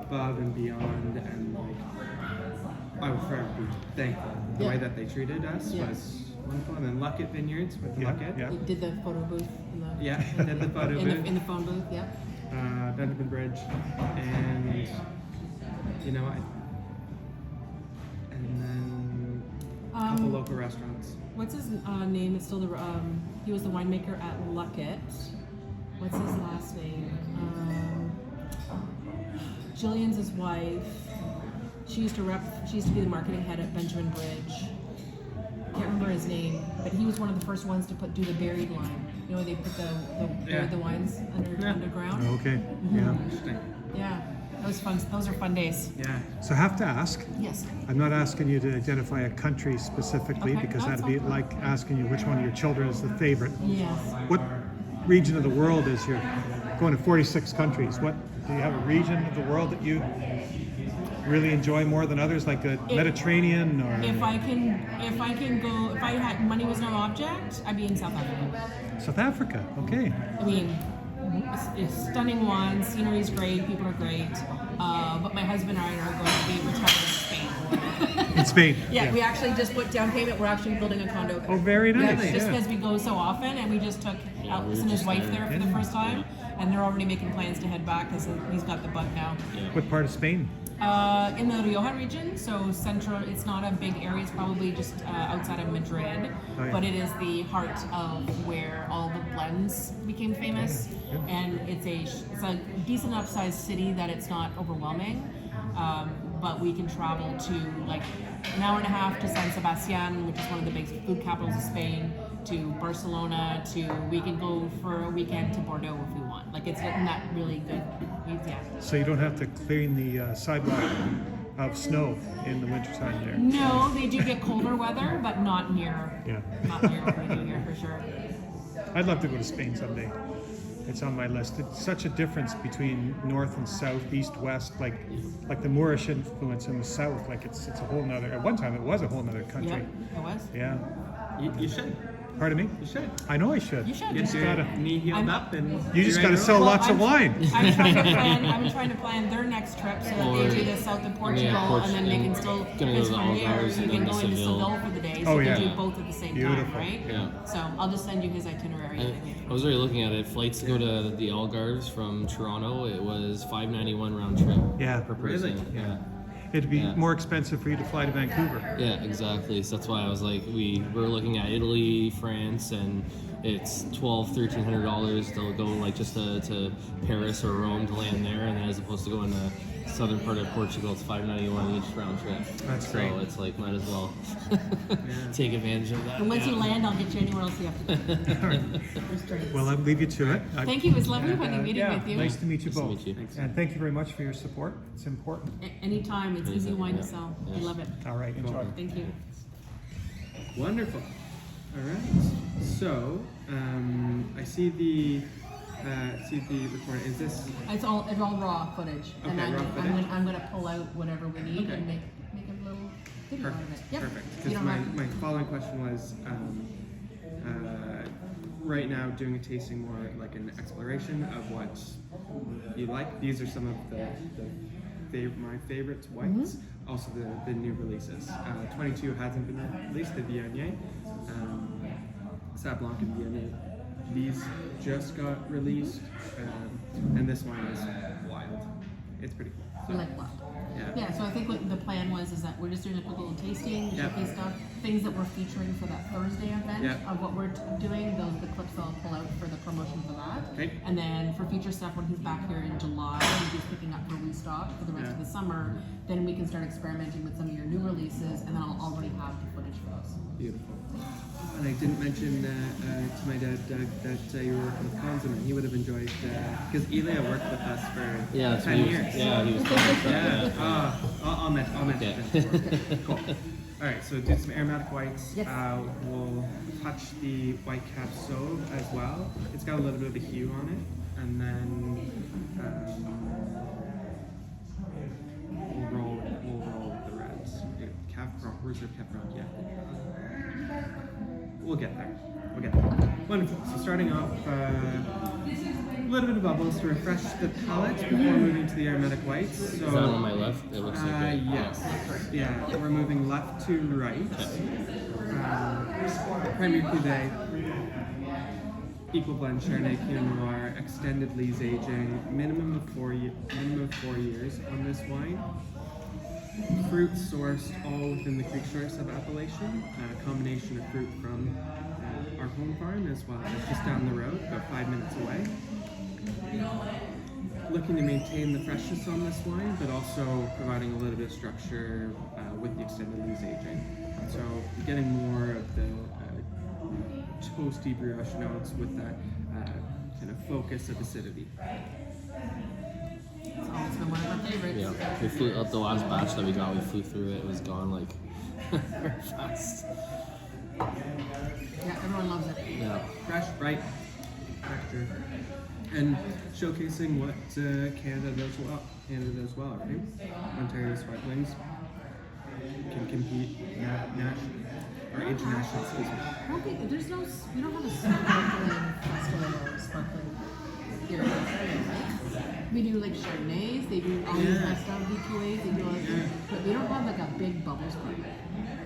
above and beyond, and like I would forever be thankful. The way that they treated us was wonderful. And then Luckett Vineyards with Luckett. Yeah. You did the photo booth. Did the photo booth. In the phone booth, yeah. Benjamin Bridge, and you know, and then a couple local restaurants. What's his name? It's still the he was the winemaker at Luckett. What's his last name? Jillian's his wife. She used to be the marketing head at Benjamin Bridge. Can't remember his name, but he was one of the first ones to do the buried wine. You know, they put the wines underground. Okay. Mm-hmm. Yeah. Interesting. Yeah, that was fun. Those are fun days. Yeah. So I have to ask. Yes. I'm not asking you to identify a country specifically because that's that'd be fine. like asking you which one of your children is the favorite. Yes. What region of the world is your going to 46 countries? What do you have a region of the world that you really enjoy more than others, like the Mediterranean or? If I can go, if I had money was no object, I'd be in South Africa. South Africa, okay. I mean, it's stunning wines, scenery's great, people are great, but my husband and I are going to be retired in Spain. In Spain. Yeah, we actually just put down payment. We're actually building a condo there. Oh, very nice. Yeah, just Yeah. because we go so often, and we just took Alex and his wife there for the first time, and they're already making plans to head back because he's got the bug now. What part of Spain? In the Rioja region, so central. It's not a big area. It's probably just outside of Madrid, but it is the heart of where all the blends became famous, and it's a decent enough sized city that it's not overwhelming. But we can travel to like an hour and a half to San Sebastian, which is one of the big food capitals of Spain, to Barcelona, we can go for a weekend to Bordeaux if we want. Like it's not really good. Yeah. So you don't have to clean the sidewalk of snow in the wintertime there. No, they do get colder weather, but not near what we do here for sure. I'd love to go to Spain someday. It's on my list. It's such a difference between north and south, east, west, like the Moorish influence in the south. Like it's a whole nother. At one time, it was a whole nother country. Yeah, it was. Yeah. You should. Pardon me? You should. I know I should. You should. Get your knee healed up and You just got to sell lots of wine. I'm trying to plan their next trip so that they do the south of Portugal, and then they can still because from here you can go into Seville for the day, so you can do both at the same time, right? Yeah. So I'll just send you his itinerary. I was already looking at it. Flights to go to the Algarves from Toronto, it was $5.91 round trip. Yeah. Per person. Really? Yeah. It'd be more expensive for you to fly to Vancouver. Yeah, exactly. So that's why I was like, we were looking at Italy, France, and it's $1,200-$1,300 to go like just to Paris or Rome to land there, and then as opposed to going to southern part of Portugal, it's $5.91 each round trip. That's great. So it's like might as well take advantage of that. And once you land, I'll get you anywhere else you have to go. Well, I'll leave you to it. Thank you. It was lovely meeting with you. Nice to meet you Nice to both. meet you. And thank you very much for your support. It's important. Anytime. It's easy wine to sell. I love it. All right, enjoy. Thank you. Wonderful. All right. So I see the recording. Is this? It's all raw footage, and Okay, raw footage. I'm gonna pull out whatever we need and make a little video out of it. Yep. Perfect. You Because don't have- my following question was, right now doing a tasting more like an exploration of what you like. These are some of my favorites whites. Also the new releases. 22 hasn't been released. The Viognier, Sauv Blanc and Viognier. These just got released, and this one is wild. It's pretty cool. We like wild. Yeah. So I think what the plan is that we're just doing a quick little tasting, Yeah. showcase stuff, things that we're featuring for that Thursday event of what we're doing. The clips I'll pull out for the promotion for that. Okay. And then for future stuff, when he's back here in July, and he's picking up for restock for the rest of the summer, then we can start experimenting with some of your new releases, and then I'll already have the footage for those. Beautiful. And I didn't mention to my dad, Doug, that you were working with Consummate. He would have enjoyed, because Elia worked with us for 10 years. Yeah, he was I'll mention it. Cool. All right, so do some aromatic whites. Yes. We'll touch the white cab sauve as well. It's got a little bit of a hue on it. And then we'll roll with the reds. Cab Franc, Reserve Cab Franc, yeah. We'll get there. Wonderful. So starting off, a little bit of bubbles to refresh the palate before moving to the aromatic whites. So, Is that on my left? It looks like it. yes. Yeah, we're moving left to right. Premier Cuvée, equal blend Chardonnay, Pinot Noir, extended lees aging, minimum of 4 years on this wine. Fruit sourced all within the Creek Shore sub-appellation. A combination of fruit from our home farm as well as just down the road, about 5 minutes away. Looking to maintain the freshness on this wine, but also providing a little bit of structure with the extended lees aging. So getting more of the toasty brioche notes with that kind of focus of acidity. It's always been one of our favorites. Yeah, we flew up the last batch that we got. We flew through it. It was gone like very fast. Yeah, everyone loves it. Yeah. Fresh, bright texture, and showcasing what Canada does well. Right? Ontario sparklings can compete nationally or internationally. Excuse me. I don't think we don't have a sparkling festival or sparkling here in Australia, right? We do like Chardonnays, they do all these nice stuff, VQAs, they do all this, but we don't have like a big bubble sparkling.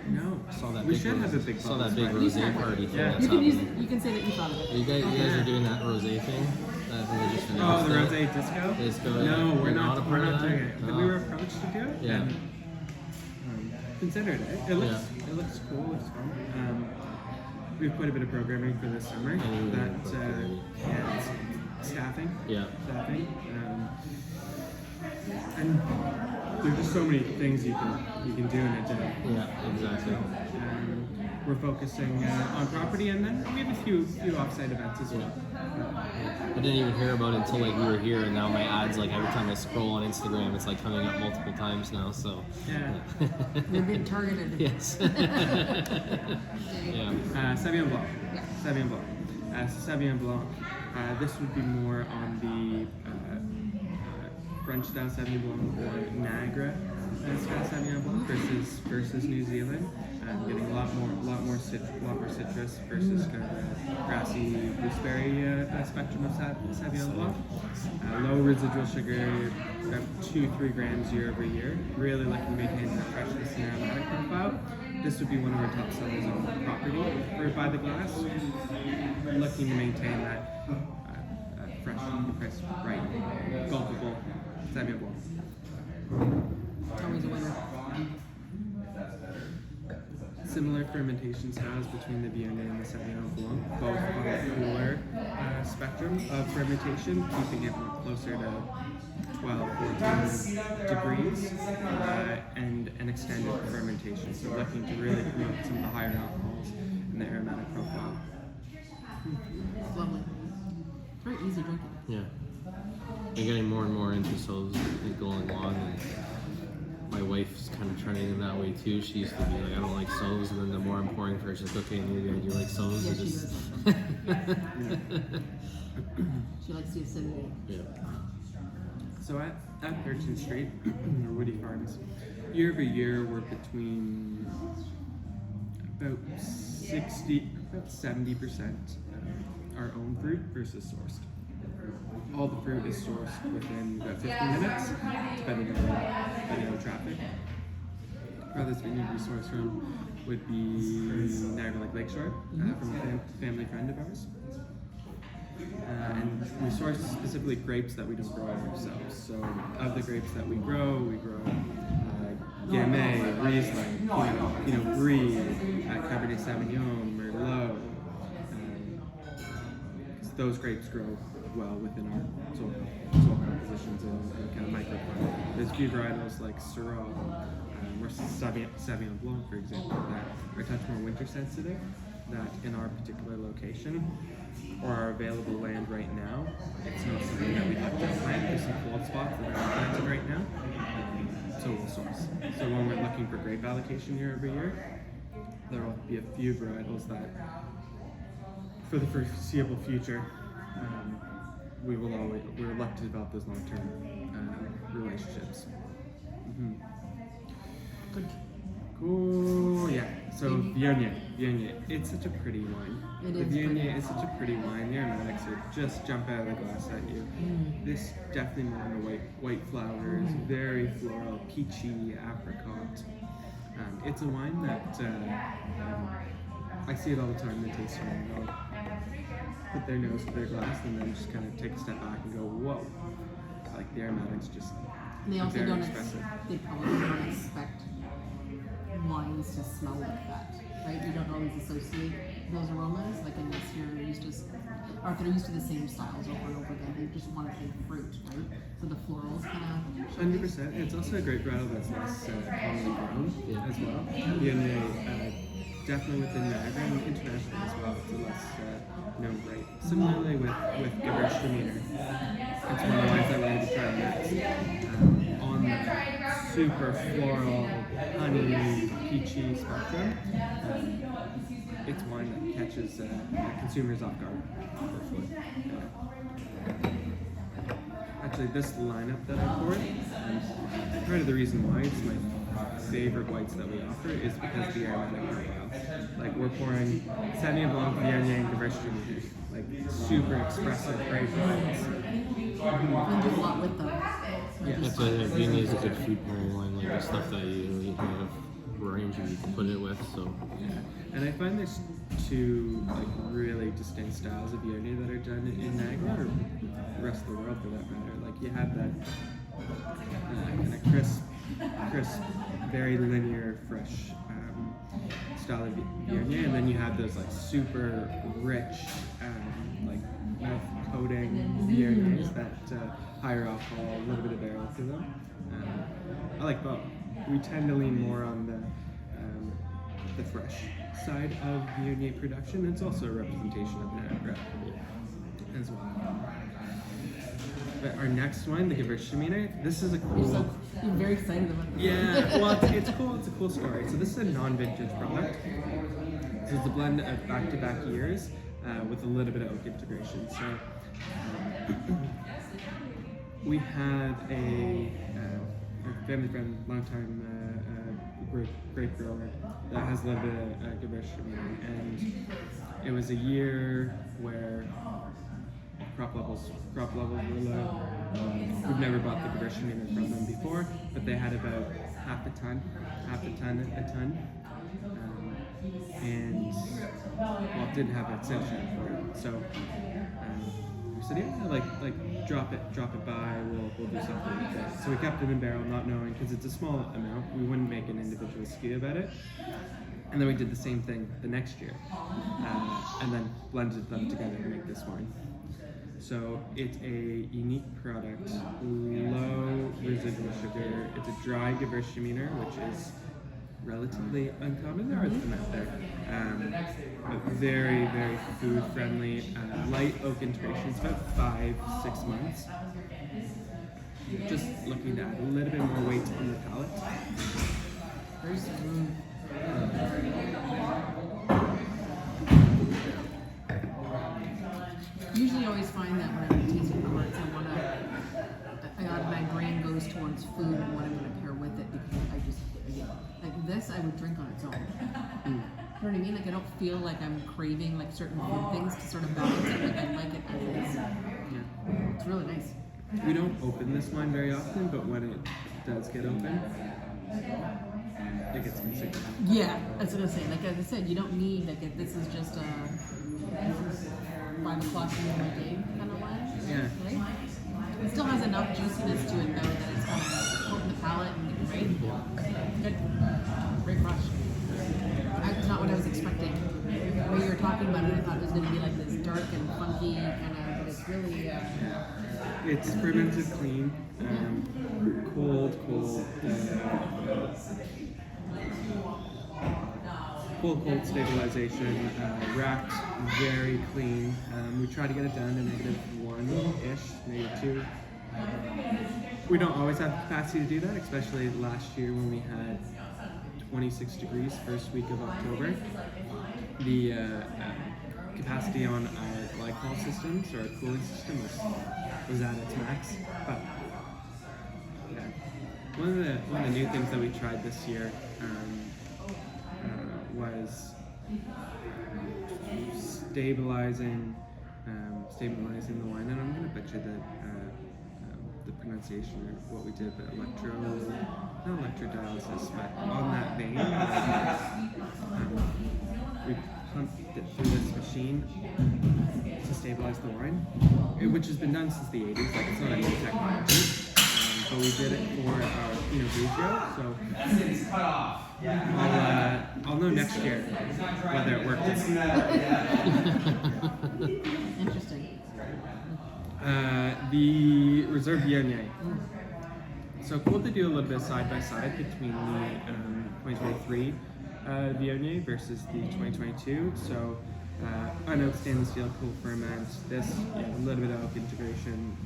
No, Saw that we big should have a big. Saw that big bubbles, rosé party thing. Yeah. That's You can happening. you can say that you thought of it. You guys are doing that rosé thing. That we just Oh, announced the it. rosé disco? Disco, No, yeah. we're You're not. not a We're part of not that? doing it. But we No. were approached to do it. Yeah. And, considered it. It looks cool. It looks fun. We have quite a bit of programming for this summer. Staffing. Yeah. Staffing. And there's just so many things you can do in a day. Yeah, exactly. We're focusing on property, and then we have a few offsite events as well. I didn't even hear about it until like we were here, and now my ads, like every time I scroll on Instagram, it's like coming up multiple times now. So Yeah. We're being targeted. yes. Yeah. Sauvignon Blanc. Yeah. Sauvignon Blanc. Sauvignon Blanc. This would be more on the French style Sauvignon Blanc or Niagara style Sauvignon Blanc versus New Zealand. Getting a lot more citrus versus kind of a grassy gooseberry spectrum of Sauvignon Blanc. Low residual sugar, about 2-3 grams year over year. Really looking to maintain that freshness and aromatic profile. This would be one of our top sellers on the property for By the Glass. Looking to maintain that fresh, crisp, bright, gulpable Sauvignon Blanc. Always a winner. Similar fermentation styles between the Viognier and the Sauvignon Blanc, both on the cooler spectrum of fermentation, keeping it closer to 12-14 degrees, and an extended fermentation. So looking to really promote some of the higher alcohols in the aromatic profile. It's lovely. It's very easy drinking. Yeah. I'm getting more and more into Sauves going along, and my wife's kind of turning in that way too. She used to be like, I don't like Sauves, and then the more I'm pouring for her, she's like, okay, maybe I do like Sauves. Yeah, and she just... She likes the acidity. Yeah. So at 13th Street, or Woody Farms, year over year we're between about 70% our own fruit versus sourced. All the fruit is sourced within about 15 minutes, depending on traffic. Farthest vineyard we source from would be Niagara Lakeshore, from a family friend of ours. And we source specifically grapes that we don't grow ourselves. So of the grapes that we grow Gamay, Riesling, Pinot Brie, Cabernet Sauvignon, Merlot. Those grapes grow well within our soil compositions and kind of microclimate. There's a few varietals like Syrah or Sauvignon Blanc, for example, that are a touch more winter sensitive, that in our particular location or our available land right now, it's not something that we have to plant. There's some cold spots that are planted right now, so we'll source. So when we're looking for grape allocation year over year, there will be a few varietals that, for the foreseeable future, we're lucky to develop those long-term relationships. Mm-hmm. Good. Oh yeah. So Viognier. It's such a pretty wine. The Viognier is such a pretty wine. The aromatics are just jump out of the glass at you. This definitely more on the white flowers, very floral, peachy, apricot. It's a wine that I see it all the time in the tasting room. They'll put their nose to their glass and then just kind of take a step back and go, whoa. Like the aromatics just They also very don't. expressive. They probably don't expect wines to smell like that, right? You don't always associate those aromas, like unless you're used to, or if they're used to the same styles over and over again. They just want to think fruit, right? So the florals kind of. 100%. It's also a great varietal that's less commonly grown as well. Viognier, definitely within Niagara and internationally as well. It's a less known grape. Similarly with Gewürztraminer. It's one of the wines that we're going to be trying next. On the super floral, honey, peachy spectrum, it's wine that catches consumers off guard. Actually, this lineup that I poured, part of the reason why it's my favorite whites that we offer is because the aromatic profiles. Like we're pouring Sauvignon Blanc, Viognier, and Gewürztraminer. Like super expressive, great whites. And do a lot with them. Yeah. That's why Viognier is a good food pairing wine, like the stuff that you kind of range you can put it with. So Yeah. And I find there's two like really distinct styles of Viognier that are done in Niagara or the rest of the world for that matter. Like you have that kind of crisp, very linear, fresh style of Viognier, and then you have those like super rich, like mouth coating Viogniers that higher alcohol, a little bit of barrel to them. I like both. We tend to lean more on the fresh side of Viognier production. It's also a representation of Niagara as well. But our next wine, the Gewürztraminer, this is a cool. You're very excited about this. Yeah, well, it's cool. It's a cool story. So this is a non-vintage product. So it's a blend of back-to-back years with a little bit of oak integration. So we had a family friend, long-time grape grower that has a little bit of Gewürztraminer, and it was a year where crop levels were low. We've never bought the Gewürztraminer from them before, but they had about half a ton, and well, didn't have an sales channel for it. So we said, yeah, like drop it by. We'll do something with it. So we kept it in barrel, not knowing because it's a small amount. We wouldn't make an individual SKU about it. And then we did the same thing the next year, and then blended them together to make this wine. So it's a unique product, low residual sugar. It's a dry Gewürztraminer, which is relatively uncommon. There are them out there, but very, very food friendly. Light oak integration. It's about 5-6 months. Just looking to add a little bit more weight on the palate. Very smooth. Usually I always find that when I'm tasting carts, my brain goes towards food and what I'm going to pair with it because like this I would drink on its own. You know what I mean? Like I don't feel like I'm craving like certain food things to sort of balance it. Like I like it as it is. Yeah. It's really nice. We don't open this wine very often, but when it does get open, it gets considered. Yeah, that's what I was saying. Like as I said, you don't need this is just a 5 o'clock in my day kind of wine. Yeah. Right? It still has enough juiciness to it though that it's kind of coat in the palate and great. Good. Great brush. That's not what I was expecting. The way you were talking about it, I thought it was going to be like this dark and funky kind of, but it's really. It's fermented clean, cold, stabilization, racked, very clean. We try to get it down to -1-ish, -2. We don't always have the capacity to do that, especially last year when we had 26 degrees first week of October. The capacity on our glycol systems or our cooling system was at its max. But yeah, one of the new things that we tried this year was stabilizing the wine, and I'm going to butcher the pronunciation or what we did, but not electrodialysis, but on that vein, we pumped it through this machine to stabilize the wine, which has been done since the 80s. Like, it's not a new technology, but we did it for our Pinot Grigio. So I'll know next year whether it worked. Interesting. The Reserve Viognier. So cool to do a little bit side by side between the 2023 Viognier versus the 2022. So unoaked stainless steel, cool ferment. This, a little bit of oak integration,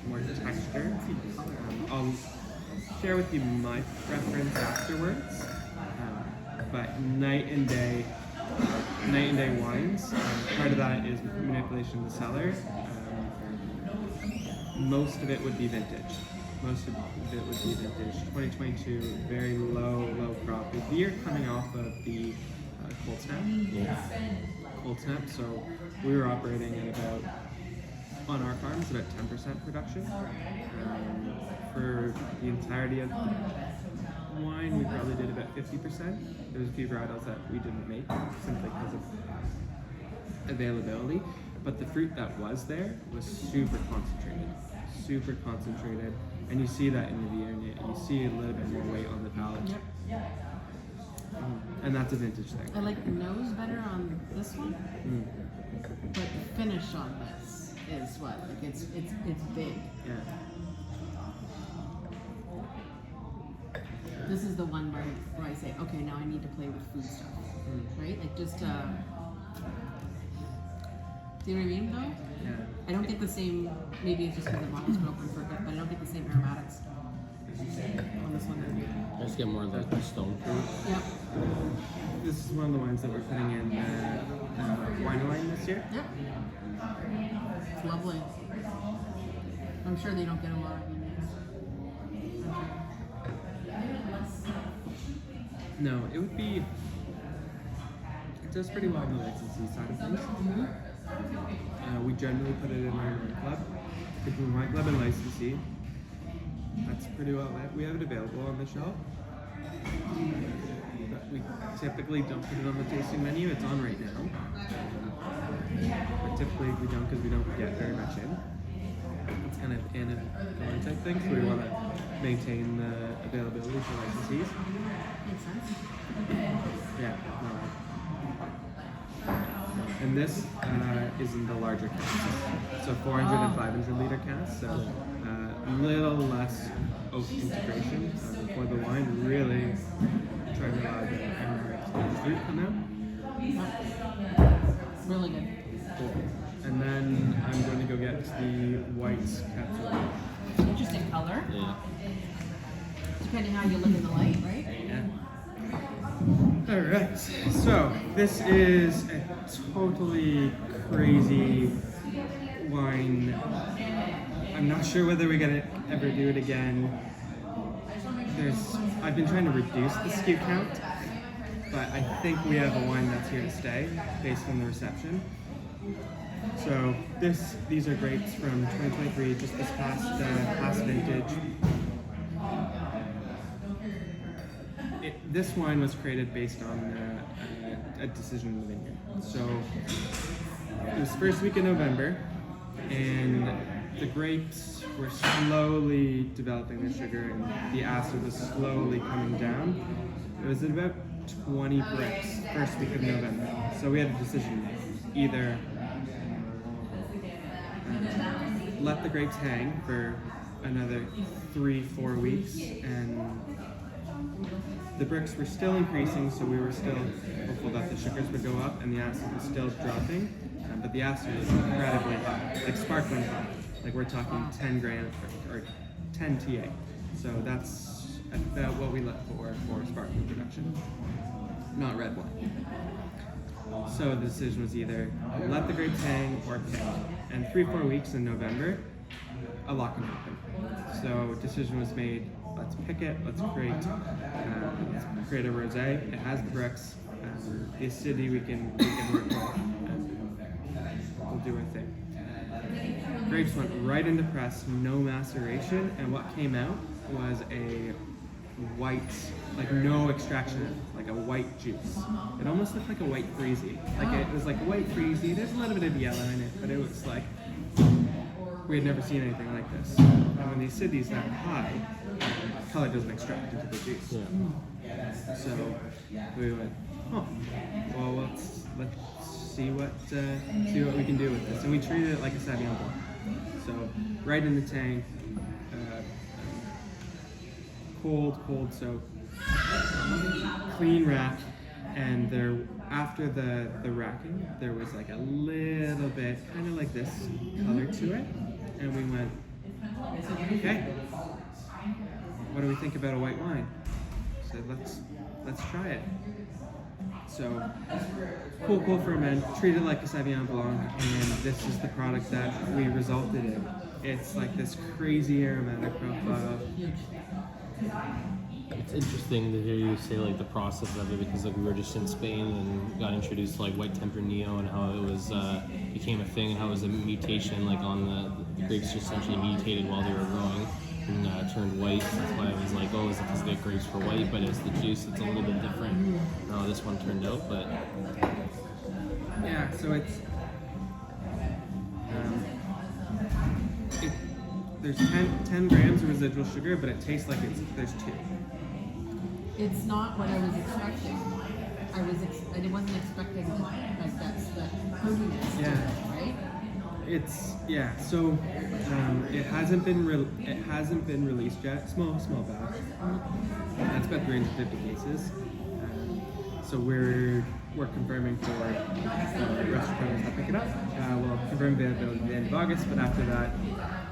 more texture. I'll share with you my preference afterwards. But night and day wines. Part of that is manipulation of the cellar. Most of it would be vintage. 2022, very low crop. The year coming off of the cold snap. Cold snap. So we were operating at about, on our farms, about 10% production. For the entirety of the wine, we probably did about 50%. There was a few varietals that we didn't make simply because of availability. But the fruit that was there was super concentrated, and you see that in the Viognier. You see a little bit more weight on the palate. And that's a vintage thing. I like the nose better on this one, but the finish on this is what? Like it's big. Yeah. This is the one where I say, okay, now I need to play with food stuff, right? Like just do you know what I mean, though? Yeah. I don't get the same. Maybe it's just because the bottle's been open for a bit, but I don't get the same aromatics on this one. I just get more of the stone fruit. Yep. This is one of the wines that we're putting in wine line this year. Yep. It's lovely. I'm sure they don't get a lot of these. No, it would be. It does pretty well on the licensee side of things. We generally put it in our wine club. Between wine club and licensee, that's pretty well. We have it available on the shelf. But we typically don't put it on the tasting menu. It's on right now. But typically we don't, because we don't get very much in. It's kind of in and gone type thing, so we want to maintain the availability for licensees. Makes sense. Yeah. No. And this is in the larger casks, so 400 and 500 liter casks, so a little less oak integration for the wine. Really trying to allow the fruit come out. Really good. Cool. And then I'm going to go get the white capsule. Interesting color. Yeah. Depending how you look in the light, right? Yeah. All right. So this is a totally crazy wine. I'm not sure whether we're gonna ever do it again. I've been trying to reduce the SKU count, but I think we have a wine that's here to stay based on the reception. So these are grapes from 2023, just this past vintage. This wine was created based on a decision in the vineyard. So it was first week in November, and the grapes were slowly developing the sugar, and the acid was slowly coming down. It was at about 20 bricks first week of November. So we had a decision to make. Either let the grapes hang for another 3-4 weeks, and the bricks were still increasing, so we were still hopeful that the sugars would go up and the acid was still dropping, but the acid was incredibly high, like sparkling high. Like we're talking 10 grams or 10 TA. So that's about what we look for sparkling production, not red wine. So the decision was either let the grapes hang or pick. And 3-4 weeks in November, a lot can happen. So decision was made. Let's pick it. Let's create a rosé. It has the bricks. the acidity we can work with, and we'll do our thing. Grapes went right into press, no maceration, and what came out was a white, like no extraction, like a white juice. It almost looked like a white freezy. Like it was like a white freezy. There's a little bit of yellow in it, but it was like we had never seen anything like this. And when the acidity is that high, color doesn't extract into the juice. Yeah. So we went, oh, well let's see what we can do with this, and we treated it like a Sauvignon Blanc. So right in the tank, cold soak, clean rack, and there after the racking there was like a little bit kind of like this color to it, and we went, okay, what do we think about a white wine? So let's try it. So cool ferment, treated like a Sauvignon Blanc, and this is the product that we resulted in. It's like this crazy aromatic profile. It's interesting to hear you say like the process of it, because like we were just in Spain and got introduced to like white Tempranillo and how it was became a thing, and how it was a mutation, like on the grapes just essentially mutated while they were growing and turned white. That's why I was like, oh, is it because the grapes were white, but it's the juice that's a little bit different how this one turned out. But yeah, so it's there's 10 grams of residual sugar, but it tastes like there's 2. It's not what I was expecting. I wasn't expecting like that fruitiness. Yeah. Right. So it hasn't been released yet. Small batch. That's about 350 cases. So we're confirming for restaurants that pick it up. We'll confirm availability at the end of August, but after that,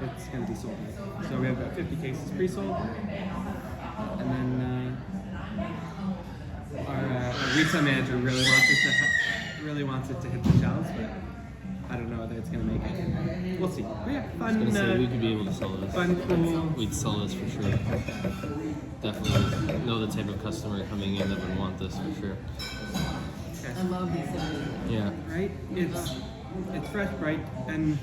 it's going to be sold. So we have about 50 cases pre-sold, and then our retail manager really wants it to hit the shelves, but I don't know whether it's going to make it. We'll see. But yeah, fun. I was gonna say we could be able to sell this. Fun, cool. We'd sell this for sure. Definitely know the type of customer coming in that would want this for sure. I love these things. Yeah. Right? It's fresh, bright, and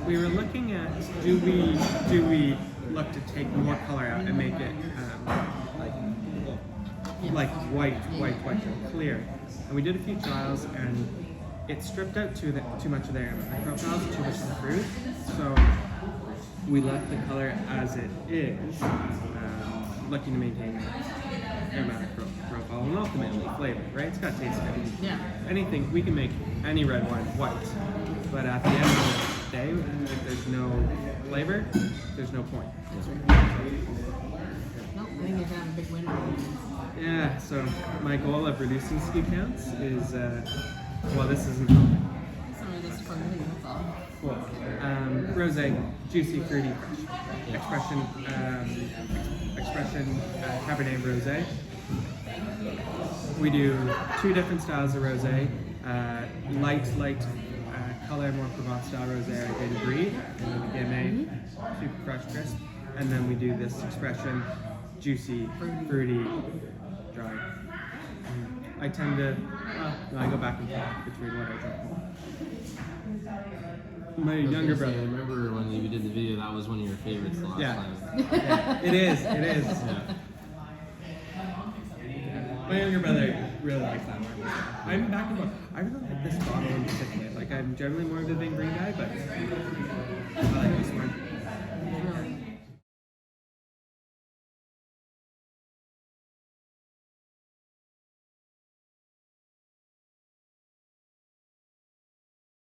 we were looking at do we look to take more color out and make it like white, clear. And we did a few trials, and it stripped out too much of the aromatic profiles, too much of the fruit. So we left the color as it is, looking to maintain aromatic profile and ultimately flavor, right? It's got taste good. Yeah. Anything, we can make any red wine white, but at the end of the day, if there's no flavor, there's no point. No, I think you're gonna have a big winner. Yeah, so my goal of reducing SKU counts is, well, this isn't helping. Sorry, that's for me, that's all. Cool. Rosé, juicy, fruity, fresh. Expression Cabernet Rosé. We do 2 different styles of rosé. Light color, more Provence style rosé I did Brie, and then the Gamay, super fresh, crisp. And then we do this expression, juicy, fruity, dry. I tend to, I go back and forth between what I drink more. My younger brother. I remember when we did the video, that was one of your favorites the last time. Yeah, it is. Yeah. My younger brother really likes that one. I'm back and forth. I really like this bottle in particular. Like, I'm generally more of a Vin Green guy, but